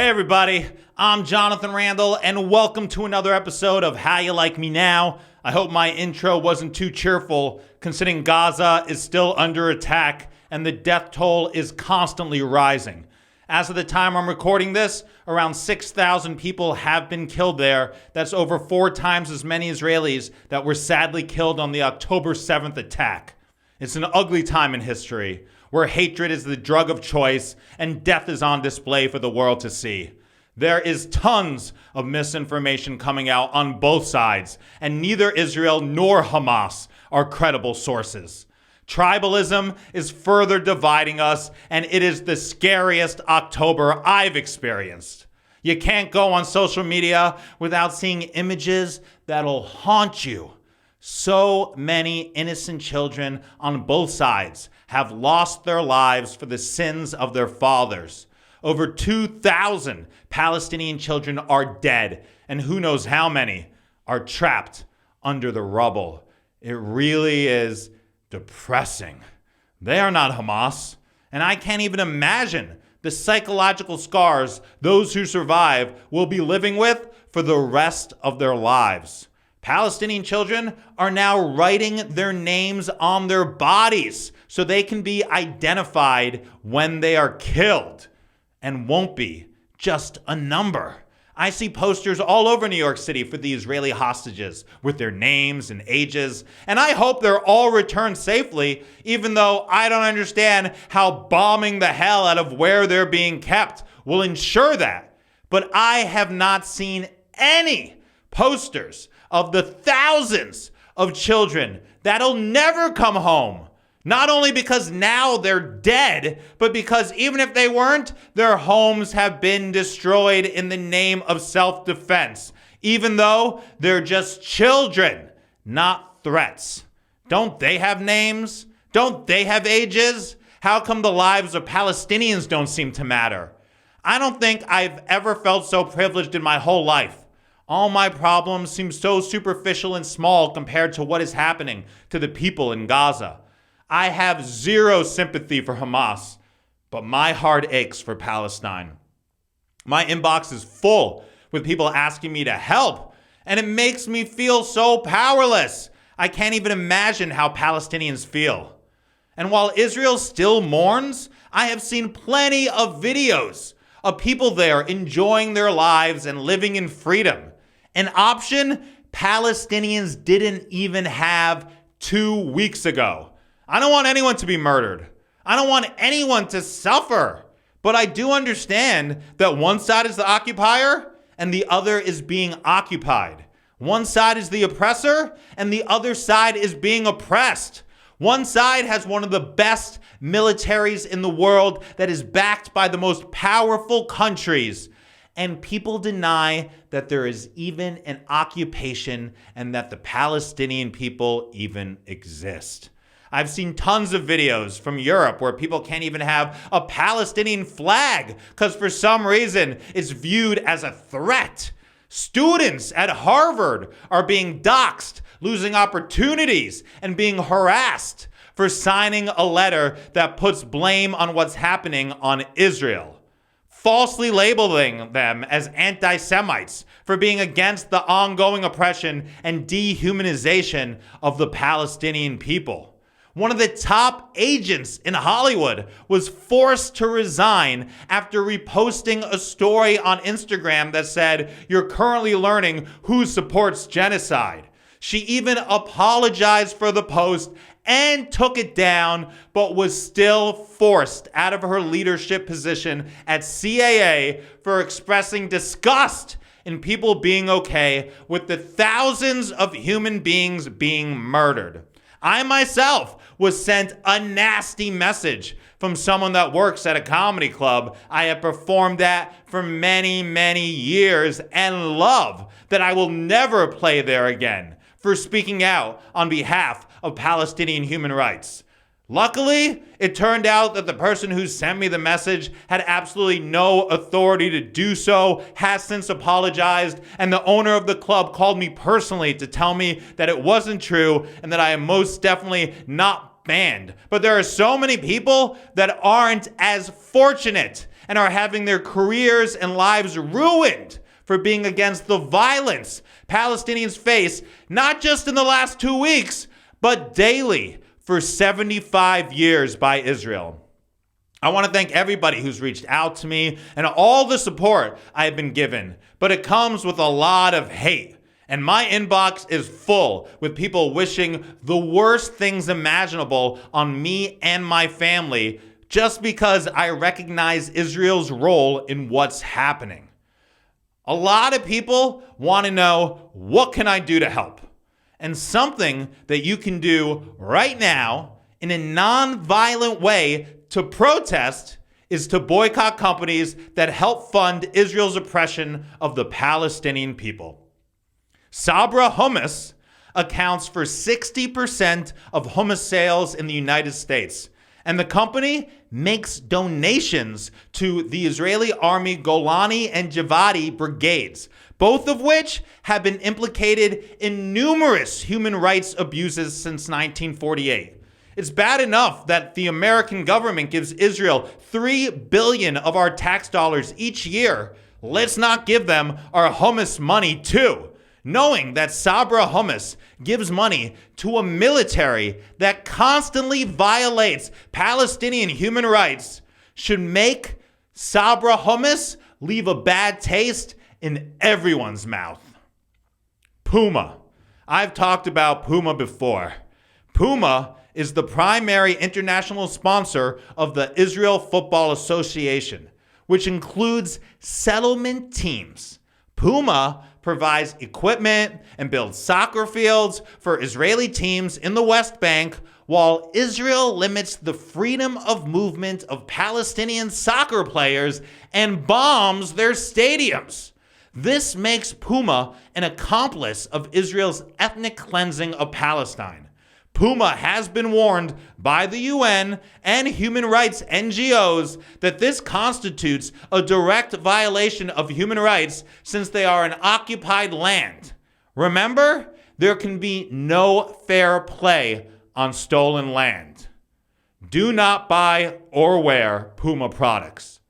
Hey everybody, I'm Jonathan Randall, and welcome to another episode of How You Like Me Now. I hope my intro wasn't too cheerful, considering Gaza is still under attack and the death toll is constantly rising. As of the time I'm recording this, around 6,000 people have been killed there. That's over 4 times as many Israelis that were sadly killed on the October 7th attack. It's an ugly time in history, where hatred is the drug of choice and death is on display for the world to see. There is tons of misinformation coming out on both sides, and neither Israel nor Hamas are credible sources. Tribalism is further dividing us, and it is the scariest October I've experienced. You can't go on social media without seeing images that'll haunt you. So many innocent children on both sides have lost their lives for the sins of their fathers. Over 2,000 Palestinian children are dead, and who knows how many are trapped under the rubble. It really is depressing. They are not Hamas, and I can't even imagine the psychological scars those who survive will be living with for the rest of their lives. Palestinian children are now writing their names on their bodies so they can be identified when they are killed and won't be just a number. I see posters all over New York City for the Israeli hostages with their names and ages, and I hope they're all returned safely, even though I don't understand how bombing the hell out of where they're being kept will ensure that. But I have not seen any posters of the thousands of children that'll never come home. Not only because now they're dead, but because even if they weren't, their homes have been destroyed in the name of self-defense, even though they're just children, not threats. Don't they have names? Don't they have ages? How come the lives of Palestinians don't seem to matter? I don't think I've ever felt so privileged in my whole life. All my problems seem so superficial and small compared to what is happening to the people in Gaza. I have zero sympathy for Hamas, but my heart aches for Palestine. My inbox is full with people asking me to help, and it makes me feel so powerless. I can't even imagine how Palestinians feel. And while Israel still mourns, I have seen plenty of videos of people there enjoying their lives and living in freedom. An option Palestinians didn't even have 2 weeks ago. I don't want anyone to be murdered. I don't want anyone to suffer. But I do understand that one side is the occupier and the other is being occupied. One side is the oppressor and the other side is being oppressed. One side has one of the best militaries in the world that is backed by the most powerful countries. And people deny that there is even an occupation and that the Palestinian people even exist. I've seen tons of videos from Europe where people can't even have a Palestinian flag because for some reason it's viewed as a threat. Students at Harvard are being doxxed, losing opportunities, and being harassed for signing a letter that puts blame on what's happening on Israel, falsely labeling them as anti-Semites for being against the ongoing oppression and dehumanization of the Palestinian people. One of the top agents in Hollywood was forced to resign after reposting a story on Instagram that said, "You're currently learning who supports genocide." She even apologized for the post and took it down, but was still forced out of her leadership position at CAA for expressing disgust in people being okay with the thousands of human beings being murdered. I myself was sent a nasty message from someone that works at a comedy club I have performed at for many, many years and love that I will never play there again for speaking out on behalf of Palestinian human rights. Luckily, it turned out that the person who sent me the message had absolutely no authority to do so, has since apologized, and the owner of the club called me personally to tell me that it wasn't true and that I am most definitely not banned. But there are so many people that aren't as fortunate and are having their careers and lives ruined for being against the violence Palestinians face, not just in the last 2 weeks, but daily for 75 years by Israel. I want to thank everybody who's reached out to me and all the support I have been given, but it comes with a lot of hate. And my inbox is full with people wishing the worst things imaginable on me and my family just because I recognize Israel's role in what's happening. A lot of people want to know, what can I do to help? And something that you can do right now in a non-violent way to protest is to boycott companies that help fund Israel's oppression of the Palestinian people. Sabra Hummus accounts for 60% of hummus sales in the United States, and the company makes donations to the Israeli Army Golani and Javadi brigades, both of which have been implicated in numerous human rights abuses since 1948. It's bad enough that the American government gives Israel $3 billion of our tax dollars each year. Let's not give them our hummus money too, knowing that Sabra Hummus gives money to a military that constantly violates Palestinian human rights should make Sabra Hummus leave a bad taste in everyone's mouth. Puma. I've talked about Puma before. Puma is the primary international sponsor of the Israel Football Association, which includes settlement teams. Puma provides equipment and builds soccer fields for Israeli teams in the West Bank, while Israel limits the freedom of movement of Palestinian soccer players and bombs their stadiums. This makes Puma an accomplice of Israel's ethnic cleansing of Palestine. Puma has been warned by the UN and human rights NGOs that this constitutes a direct violation of human rights since they are an occupied land. Remember, there can be no fair play on stolen land. Do not buy or wear Puma products.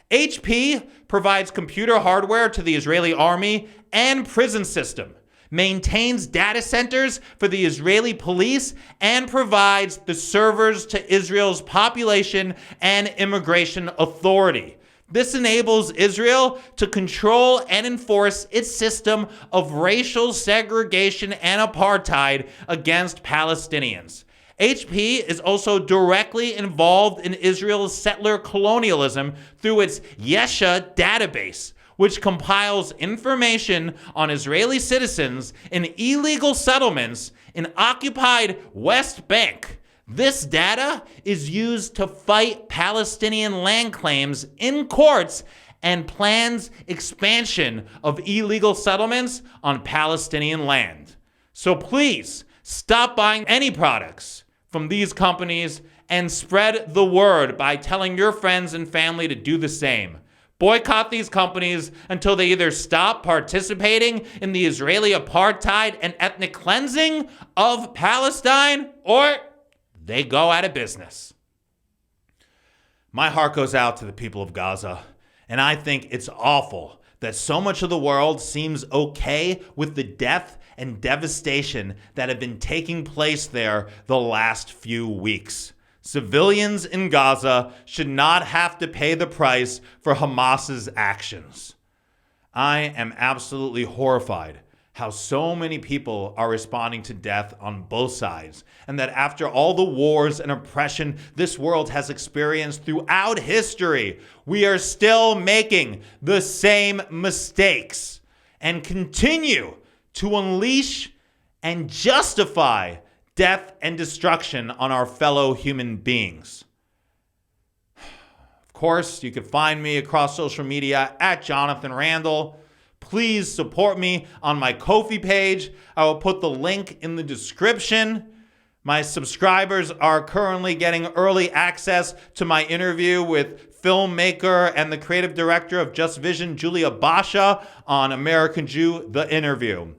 HP provides computer hardware to the Israeli army and prison system, maintains data centers for the Israeli police, and provides the servers to Israel's population and immigration authority. This enables Israel to control and enforce its system of racial segregation and apartheid against Palestinians. HP is also directly involved in Israel's settler colonialism through its Yesha database, which compiles information on Israeli citizens in illegal settlements in occupied West Bank. This data is used to fight Palestinian land claims in courts and plans expansion of illegal settlements on Palestinian land. So please stop buying any products from these companies and spread the word by telling your friends and family to do the same. Boycott these companies until they either stop participating in the Israeli apartheid and ethnic cleansing of Palestine or they go out of business. My heart goes out to the people of Gaza, and I think it's awful that so much of the world seems okay with the death and devastation that have been taking place there the last few weeks. Civilians in Gaza should not have to pay the price for Hamas's actions. I am absolutely horrified how so many people are responding to death on both sides, and that after all the wars and oppression this world has experienced throughout history, we are still making the same mistakes and continue to unleash and justify death and destruction on our fellow human beings. Of course, you can find me across social media at Jonathan Randall. Please support me on my Ko-fi page. I will put the link in the description. My subscribers are currently getting early access to my interview with filmmaker and the creative director of Just Vision, Julia Basha, on American Jew, The Interview.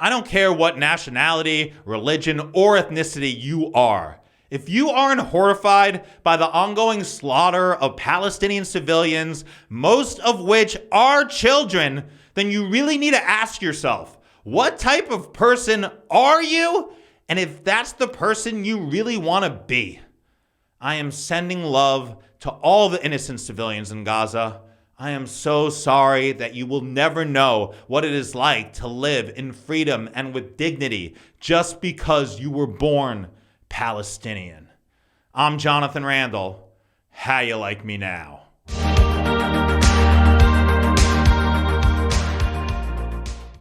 I don't care what nationality, religion, or ethnicity you are. If you aren't horrified by the ongoing slaughter of Palestinian civilians, most of which are children, then you really need to ask yourself, what type of person are you? And if that's the person you really want to be. I am sending love to all the innocent civilians in Gaza. I am so sorry that you will never know what it is like to live in freedom and with dignity just because you were born Palestinian. I'm Jonathan Randall. How you like me now?